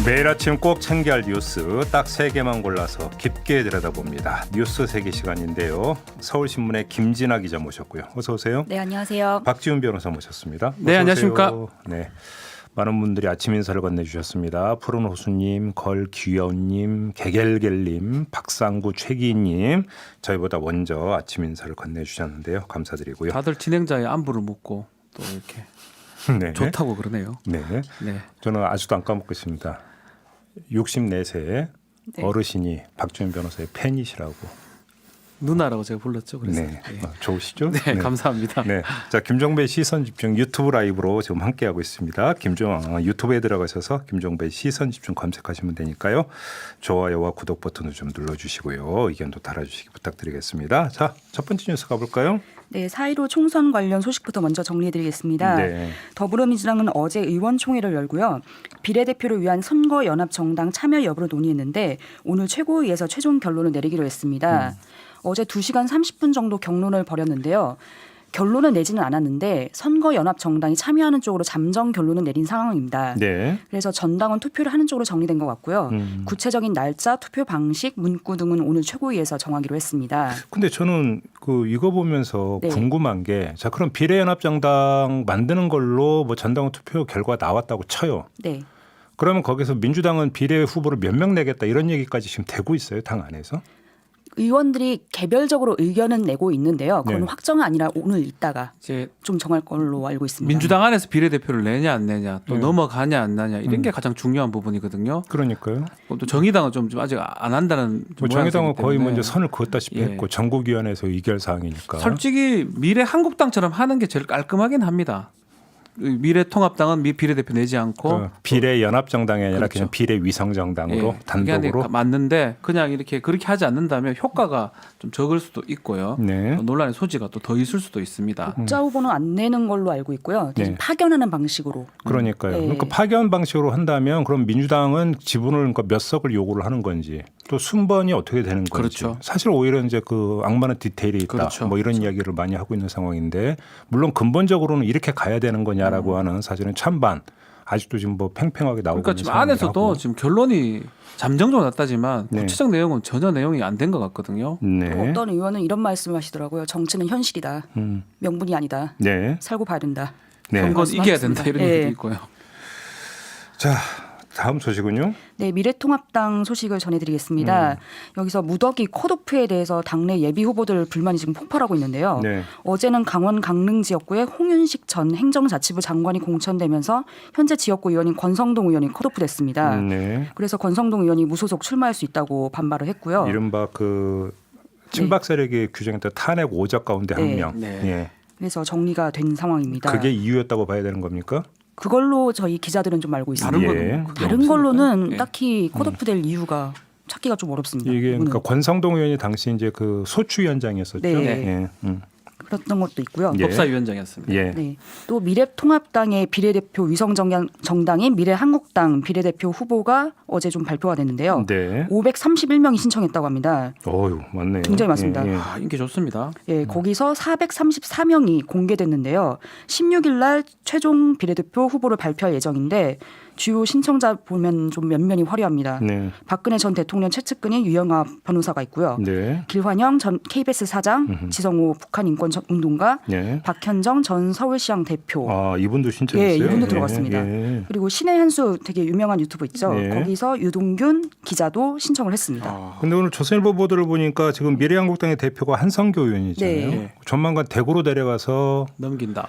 매일 아침 꼭 챙겨야 할 뉴스 딱 3개만 골라서 깊게 들여다봅니다. 뉴스 3개 시간인데요. 서울신문의 김진아 기자 모셨고요. 어서 오세요. 네, 안녕하세요. 박지훈 변호사 모셨습니다. 네, 안녕하십니까. 네, 많은 분들이 아침 인사를 건네주셨습니다. 푸른 호수님, 걸귀여운님, 개gelgel님, 박상구 최기님 저희보다 먼저 아침 인사를 건네주셨는데요. 감사드리고요. 다들 진행자의 안부를 묻고 또 이렇게 네. 좋다고 그러네요. 네. 네. 저는 아직도 안 까먹고 있습니다. 64세 네. 어르신이 박지훈 변호사의 팬이시라고. 누나라고 제가 불렀죠. 그래서 네. 좋으시죠? 네, 감사합니다. 네. 자, 김종배 시선 집중 유튜브 라이브로 지금 함께하고 있습니다. 유튜브에 들어가셔서 김종배 시선 집중 검색하시면 되니까요. 좋아요와 구독 버튼을 좀 눌러주시고요. 의견도 달아주시기 부탁드리겠습니다. 자, 첫 번째 뉴스 가볼까요? 네, 4.15 총선 관련 소식부터 먼저 정리해드리겠습니다. 네. 더불어민주당은 어제 의원총회를 열고요. 비례대표를 위한 선거연합정당 참여 여부를 논의했는데 오늘 최고위에서 최종 결론을 내리기로 했습니다. 어제 2시간 30분 정도 경론을 벌였는데요. 결론을 내지는 않았는데 선거연합정당이 참여하는 쪽으로 잠정 결론을 내린 상황입니다. 네. 그래서 전당은 투표를 하는 쪽으로 정리된 것 같고요. 구체적인 날짜, 투표 방식, 문구 등은 오늘 최고위에서 정하기로 했습니다. 근데 저는 이거 보면서 네. 궁금한 게, 자, 그럼 비례연합정당 만드는 걸로 뭐 전당 투표 결과 나왔다고 쳐요. 네. 그러면 거기서 민주당은 비례 후보를 몇 명 내겠다 이런 얘기까지 지금 되고 있어요, 당 안에서? 의원들이 개별적으로 의견은 내고 있는데요. 그건 네. 확정은 아니라 오늘 이따가 이제 좀 정할 걸로 알고 있습니다. 민주당 안에서 비례대표를 내냐 안 내냐 또 네. 넘어가냐 안 나냐 이런 게 가장 중요한 부분이거든요. 그러니까요. 또 정의당은 좀 아직 안 한다는 뭐 정의당은 거의 모양새이기 먼저 때문에 선을 그었다시피 예. 했고 전국위원회에서 의결 사항이니까. 솔직히 미래한국당처럼 하는 게 제일 깔끔하긴 합니다. 미래통합당은 비례대표 내지 않고 비례연합정당이 아니라 그렇죠. 그냥 비례위성정당으로 예, 단독으로. 그게 맞는데 그냥 이렇게 그렇게 하지 않는다면 효과가 좀 적을 수도 있고요. 네. 또 논란의 소지가 또 더 있을 수도 있습니다. 국자 후보는 안 내는 걸로 알고 있고요. 대신 네. 파견하는 방식으로. 그러니까요. 네. 그러니까 파견 방식으로 한다면 그럼 민주당은 지분을 그러니까 몇 석을 요구를 하는 건지 또 순번이 어떻게 되는 건지. 그렇죠. 사실 오히려 이제 그 악마는 디테일이 있다. 그렇죠. 뭐 이런 이야기를 많이 하고 있는 상황인데 물론 근본적으로는 이렇게 가야 되는 거냐라고 하는 사실은 찬반 아직도 지금 뭐 팽팽하게 나오고 그러니까 있는 지금 상황이라고. 안에서도 지금 결론이 잠정적으로 났다지만 네. 구체적 내용은 전혀 내용이 안 된 것 같거든요. 네. 어떤 의원은 이런 말씀을 하시더라고요. 정치는 현실이다. 명분이 아니다. 네. 살고 봐야 된다. 네. 건 이겨야 된다 이런 예. 얘기도 있고요. 자, 다음 소식은요. 네, 미래통합당 소식을 전해드리겠습니다. 여기서 무더기 컷오프에 대해서 당내 예비 후보들 불만이 지금 폭발하고 있는데요. 네. 어제는 강원 강릉 지역구의 홍윤식 전 행정자치부 장관이 공천되면서 현재 지역구 의원인 권성동 의원이 컷오프됐습니다. 네. 그래서 권성동 의원이 무소속 출마할 수 있다고 반발을 했고요. 이른바 그 친박 세력이 규정했던 탄핵 5적 가운데 한 네. 명. 네. 예. 그래서 정리가 된 상황입니다. 그게 이유였다고 봐야 되는 겁니까? 그걸로 저희 기자들은 좀 알고 있습니다. 다른 예. 건 다른 걸로는 예. 딱히 컷오프될 이유가 찾기가 좀 어렵습니다. 이게 이거는. 그러니까 권성동 의원이 당시 이제 그 소추위원장이었었죠. 네. 예. 그랬던 것도 있고요. 예. 법사위원장이었습니다. 예. 네. 또 미래통합당의 비례대표 위성정당인 미래한국당 비례대표 후보가 어제 좀 발표가 됐는데요. 네. 531명이 신청했다고 합니다. 어유, 맞네요. 굉장히 많습니다. 예, 예. 아, 인기 좋습니다. 예, 거기서 434명이 공개됐는데요. 16일 날 최종 비례대표 후보를 발표할 예정인데 주요 신청자 보면 좀 면면이 화려합니다. 네. 박근혜 전 대통령 최측근인 유영아 변호사가 있고요. 네. 길환영 전 KBS 사장, 지성호 북한 인권 운동가, 네. 박현정 전 서울시장 대표. 아, 이분도 신청했어요. 예, 이분도 예, 들어갔습니다. 예. 그리고 신의 한수 되게 유명한 유튜브 있죠. 네. 거기서 유동균 기자도 신청을 했습니다. 아, 근데 오늘 조선일보 보도를 보니까 지금 미래한국당의 대표가 한성교 의원이잖아요. 네. 조만간 대구로 데려가서 넘긴다.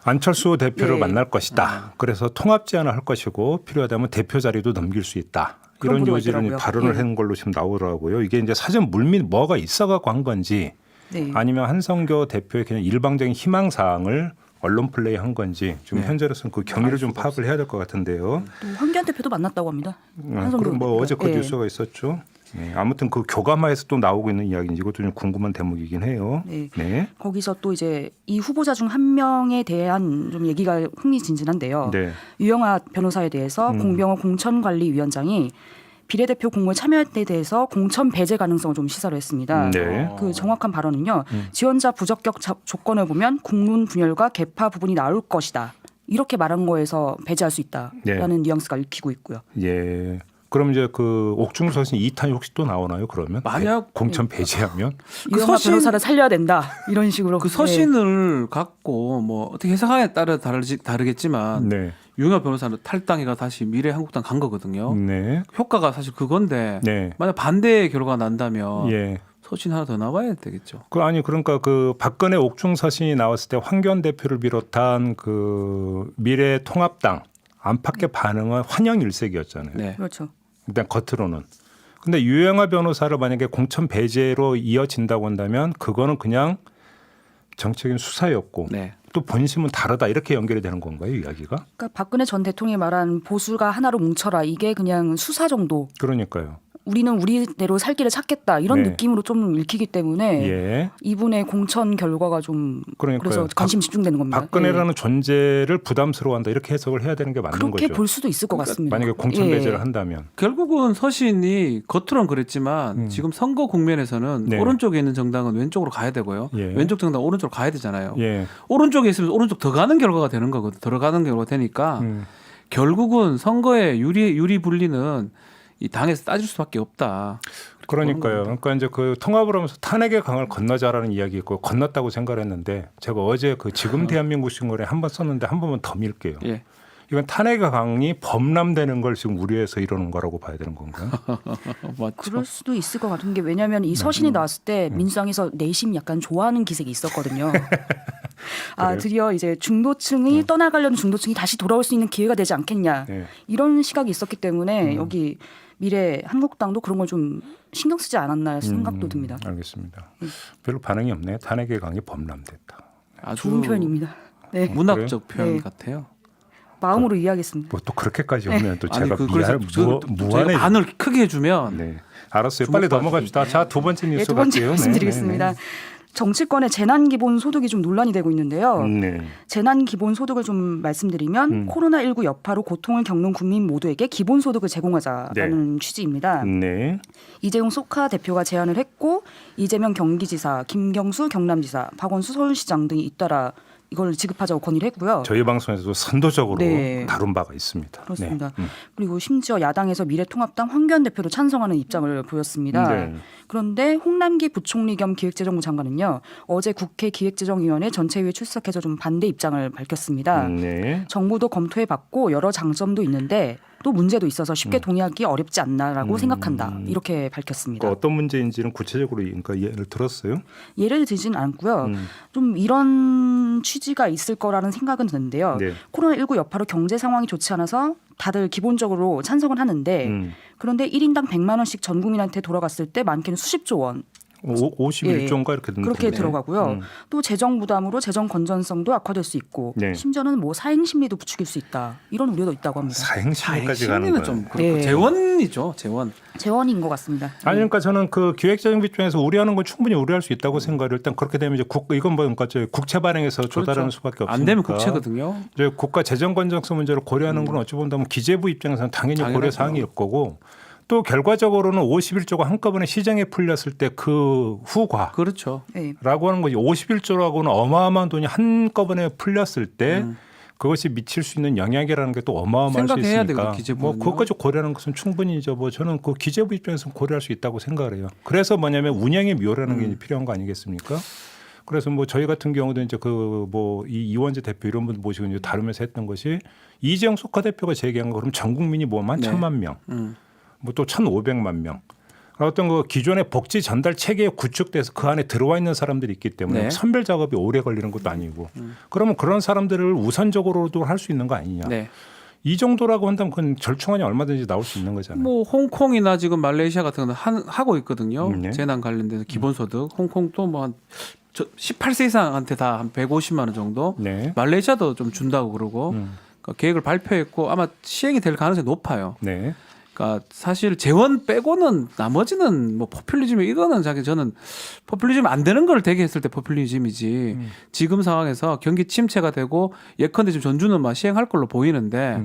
안철수 대표를 네. 만날 것이다. 그래서 통합 제안을 할 것이고 필요하다면 대표 자리도 넘길 수 있다. 그런 이런 보도가 요지를 있더라고요. 발언을 네. 한 걸로 지금 나오더라고요. 이게 이제 사전 물밑 뭐가 있어갖고 한 건지 네. 아니면 한성교 대표의 그냥 일방적인 희망 사항을 언론 플레이 한 건지 지금 네. 현재로서는 그 경위를 좀 파악을 해야 될 것 같은데요. 또 황교안 대표도 만났다고 합니다. 한성교 그럼 뭐 대표가. 어제 그 예. 뉴스가 있었죠. 네, 아무튼 그 교감하에서 또 나오고 있는 이야기인지 이것도 좀 궁금한 대목이긴 해요. 네. 네. 거기서 또 이제 이 후보자 중 한 명에 대한 좀 얘기가 흥미진진한데요. 네. 유영아 변호사에 대해서 공병호 공천관리위원장이 비례대표 공모에 참여할 때 대해서 공천 배제 가능성을 좀 시사를 했습니다. 네. 그 정확한 발언은요. 지원자 부적격 조건을 보면 국론 분열과 개파 부분이 나올 것이다. 이렇게 말한 거에서 배제할 수 있다라는 뉘앙스가 읽히고 있고요. 예. 그럼 이제 그 옥중서신 2탄이 혹시 또 나오나요? 그러면 만약 공천 배제하면 유영하 변호사를 살려야 된다 이런 식으로 그 서신을 갖고 뭐 어떻게 해석하냐에 따라 다르겠지만 네. 유영하 변호사는 탈당해가 다시 미래한국당 간 거거든요. 네. 효과가 사실 그건데 네. 만약 반대의 결과가 난다면 예. 서신 하나 더 나와야 되겠죠. 그러니까 그 박근혜 옥중서신이 나왔을 때 황교안 대표를 비롯한 그 미래통합당 안팎의 반응은 환영 일색이었잖아요. 네. 그렇죠. 일단 겉으로는. 근데 유영하 변호사를 만약에 공천 배제로 이어진다고 한다면 그거는 그냥 정책인 수사였고 네. 또 본심은 다르다 이렇게 연결이 되는 건가요, 이야기가? 그러니까 박근혜 전 대통령이 말한 보수가 하나로 뭉쳐라 이게 그냥 수사 정도. 그러니까요. 우리는 우리대로 살 길을 찾겠다 이런 네. 느낌으로 좀 읽히기 때문에 예. 이분의 공천 결과가 좀 그러니까요. 그래서 관심 집중되는 겁니다. 박근혜라는 존재를 부담스러워한다 이렇게 해석을 해야 되는 게 맞는 그렇게 거죠. 볼 수도 있을 것 같습니다. 만약에 공천 예. 배제를 한다면. 결국은 서신이 겉으로는 그랬지만 지금 선거 국면에서는 네. 오른쪽에 있는 정당은 왼쪽으로 가야 되고요. 예. 왼쪽 정당 오른쪽으로 가야 되잖아요. 예. 오른쪽에 있으면 오른쪽 더 가는 결과가 되는 거거든. 들어가는 결과가 되니까 결국은 선거에 유리 분리는 이 당에서 따질 수밖에 없다. 그러니까요. 그러니까 이제 그 통합을 하면서 탄핵의 강을 건너자라는 이야기 있고 건넜다고 생각을 했는데 제가 어제 그 지금 대한민국 신문에 한 번 썼는데 한 번만 더 밀게요. 예. 이건 탄핵의 강이 범람되는 걸 지금 우려해서 이러는 거라고 봐야 되는 건가요? 맞죠. 그럴 수도 있을 것 같은 게 왜냐하면 이 서신이 나왔을 때 민주당에서 내심 약간 좋아하는 기색이 있었거든요. 아 드디어 이제 중도층이 떠나가려는 중도층이 다시 돌아올 수 있는 기회가 되지 않겠냐 네. 이런 시각이 있었기 때문에 여기 미래 한국당도 그런 걸 좀 신경 쓰지 않았나 생각도 듭니다. 알겠습니다. 별로 반응이 없네요. 탄핵의 강이 범람됐다. 아주 좋은 표현입니다. 네. 문학적 표현 네. 같아요. 마음으로 이해하겠습니다. 뭐 또 그렇게까지 오면 또 아니, 제가 그래서 무한해. 저희가 반을 크게 해주면 네, 알았어요. 빨리 넘어갑시다. 자, 두 번째 뉴스 두 번째 갈게요. 말씀드리겠습니다. 정치권의 재난기본소득이 좀 논란이 되고 있는데요. 네. 재난기본소득을 좀 말씀드리면 코로나19 여파로 고통을 겪는 국민 모두에게 기본소득을 제공하자라는 취지입니다. 네. 이재용 소카 대표가 제안을 했고 이재명 경기지사, 김경수 경남지사, 박원수 서울시장 등이 잇따라 이걸 지급하자고 건의를 했고요. 저희 방송에서도 선도적으로 네. 다룬 바가 있습니다. 그렇습니다. 네. 그리고 심지어 야당에서 미래통합당 황교안 대표도 찬성하는 입장을 보였습니다. 네. 그런데 홍남기 부총리 겸 기획재정부 장관은요. 어제 국회 기획재정위원회 전체회의에 출석해서 좀 반대 입장을 밝혔습니다. 네. 정부도 검토해봤고 여러 장점도 있는데 또 문제도 있어서 쉽게 동의하기 어렵지 않나라고 생각한다. 이렇게 밝혔습니다. 그 어떤 문제인지는 구체적으로 그러니까 예를 들었어요. 예를 들진 않고요. 좀 이런 취지가 있을 거라는 생각은 드는데요. 네. 코로나19 여파로 경제 상황이 좋지 않아서 다들 기본적으로 찬성은 하는데 그런데 1인당 100만 원씩 전 국민한테 돌아갔을 때 많게는 수십조 원 51조인가 이렇게 든다. 그렇게 들어가고요. 또 재정 부담으로 재정 건전성도 악화될 수 있고 네. 심지어는 뭐 사행 심리도 부추길 수 있다. 이런 우려도 있다고 합니다. 사행심리까지 가는 심리는 거예요. 좀 그렇고 네. 재원이죠. 재원. 재원인 것 같습니다. 아니 그러니까 저는 그 기획재정부 입장에서 우려하는 건 충분히 우려할 수 있다고 생각을 일단 그렇게 되면 이제 이건 뭐 그러니까 국채 발행에서 조달하는 수밖에 없으니까 안 되면 국채거든요. 이제 국가 재정 건전성 문제를 고려하는 건 어찌 본다면 기재부 입장에서는 당연히 고려 당연하죠. 사항일 거고 또 결과적으로는 51조가 한꺼번에 시장에 풀렸을 때 그 후과 그렇죠. 네. 라고 하는 거지 51조라고는 어마어마한 돈이 한꺼번에 풀렸을 때 그것이 미칠 수 있는 영향이라는 게 또 어마어마할 수 생각해야 있으니까 되거든요, 기재부는요. 뭐 그것까지 고려하는 것은 충분히죠. 뭐 저는 그 기재부 입장에서는 고려할 수 있다고 생각을 해요. 그래서 뭐냐면 운영의 묘라는 게 필요한 거 아니겠습니까? 그래서 뭐 저희 같은 경우도 이제 그 뭐 이 이원재 대표 이런 분 모시고 이제 다루면서 했던 것이 이재용 소카 대표가 제기한 거 그럼 전 국민이 뭐 한 네. 1,000만 명, 뭐 또 1,500만 명. 어떤 그 기존의 복지 전달 체계에 구축돼서 그 안에 들어와 있는 사람들이 있기 때문에 네. 선별 작업이 오래 걸리는 것도 아니고 그러면 그런 사람들을 우선적으로도 할 수 있는 거 아니냐. 네. 이 정도라고 한다면 그건 절충안이 얼마든지 나올 수 있는 거잖아요. 뭐 홍콩이나 지금 말레이시아 같은 거는 하고 있거든요. 네. 재난 관련돼서 기본소득. 홍콩도 뭐 한 18세 이상한테 다 한 150만 원 정도. 네. 말레이시아도 좀 준다고 그러고 그러니까 계획을 발표했고 아마 시행이 될 가능성이 높아요. 네. 그러니까 사실 재원 빼고는 나머지는 뭐 포퓰리즘이 이거는 저는 포퓰리즘 안 되는 걸 대기했을 때 포퓰리즘이지 지금 상황에서 경기 침체가 되고 예컨대 지금 전주는 막 시행할 걸로 보이는데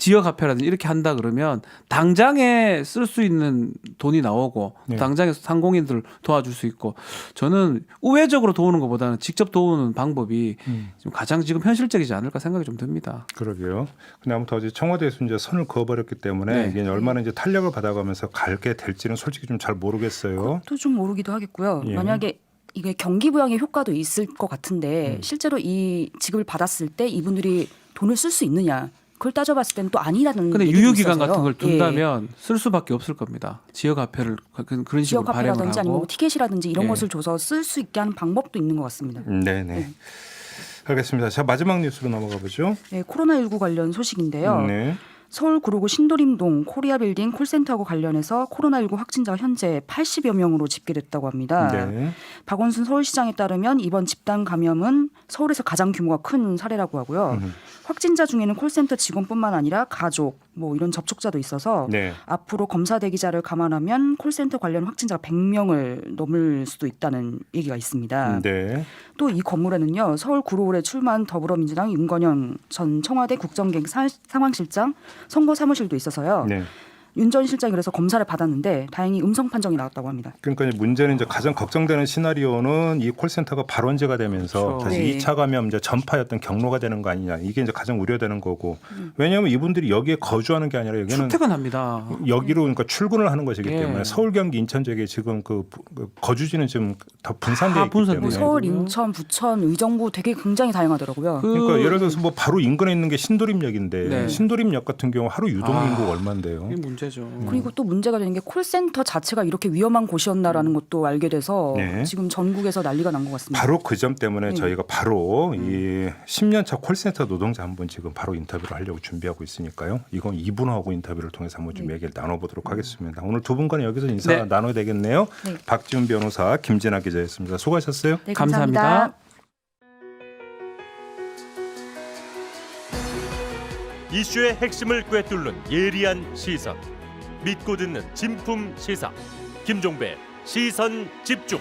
지역화폐라든지 이렇게 한다 그러면 당장에 쓸 수 있는 돈이 나오고 네. 당장에 상공인들 도와줄 수 있고 저는 우회적으로 도우는 것보다는 직접 도우는 방법이 좀 가장 지금 현실적이지 않을까 생각이 좀 듭니다. 그러게요. 근데 아무튼 어제 청와대에서 이제 선을 그어버렸기 때문에 네. 이게 얼마나 이제 탄력을 받아가면서 갈게 될지는 솔직히 좀 잘 모르겠어요. 또 좀 모르기도 하겠고요. 예. 만약에 이게 경기 부양의 효과도 있을 것 같은데 실제로 이 지급을 받았을 때 이분들이 돈을 쓸 수 있느냐 그걸 따져봤을 때는 또 아니라는. 근데 얘기도 유효기간 있어서요. 같은 걸 예. 둔다면 쓸 수밖에 없을 겁니다. 지역화폐를 그런 식으로 발행을 지역화폐라든지 아니면 하고. 뭐 티켓이라든지 이런 예. 것을 줘서 쓸 수 있게 하는 방법도 있는 것 같습니다. 네네. 알겠습니다. 자, 마지막 뉴스로 넘어가 보죠. 네, 코로나19 관련 소식인데요. 네. 서울 구로구 신도림동 코리아빌딩 콜센터하고 관련해서 코로나19 확진자가 현재 80여 명으로 집계됐다고 합니다. 네. 박원순 서울시장에 따르면 이번 집단 감염은 서울에서 가장 규모가 큰 사례라고 하고요. 확진자 중에는 콜센터 직원뿐만 아니라 가족, 뭐 이런 접촉자도 있어서 네. 앞으로 검사 대기자를 감안하면 콜센터 관련 확진자가 100명을 넘을 수도 있다는 얘기가 있습니다. 네. 또 이 건물에는요, 서울 구로울에 출마한 더불어민주당 윤건영 전 청와대 국정기획 상황실장 선거 사무실도 있어서요. 네. 윤 전 실장이 그래서 검사를 받았는데 다행히 음성 판정이 나왔다고 합니다. 그러니까 이제 문제는 이제 가장 걱정되는 시나리오는 이 콜센터가 발원제가 되면서 그렇죠. 다시 네. 2차 감염 이제 전파였던 경로가 되는 거 아니냐. 이게 이제 가장 우려되는 거고. 왜냐하면 이분들이 여기에 거주하는 게 아니라 여기는 출퇴근합니다. 여기로 그러니까 출근을 하는 것이기 예. 때문에 서울, 경기, 인천 지역에 지금 그 거주지는 지금 다 분산되어 다 있기 분산돼 때문에. 네. 서울, 인천, 부천, 의정부 되게 굉장히 다양하더라고요. 그러니까 예를 들어서 뭐 바로 인근에 있는 게 신도림역인데 네. 신도림역 같은 경우 하루 유동 인구 가 얼마인데요? 이게 문제죠. 그리고 또 문제가 되는 게 콜센터 자체가 이렇게 위험한 곳이었나라는 것도 알게 돼서 네. 지금 전국에서 난리가 난 것 같습니다. 바로 그 점 때문에 네. 저희가 바로 이 10년차 콜센터 노동자 한번 지금 바로 인터뷰를 하려고 준비하고 있으니까요. 이건 이분하고 인터뷰를 통해서 한번 좀 얘기를 나눠보도록 하겠습니다. 오늘 두 분과는 여기서 인사 네. 나눠야 되겠네요. 네. 박지훈 변호사, 김진아 기자였습니다. 수고하셨어요. 네, 감사합니다. 이슈의 핵심을 꿰뚫는 예리한 시선, 믿고 듣는 진품 시사 김종배 시선 집중.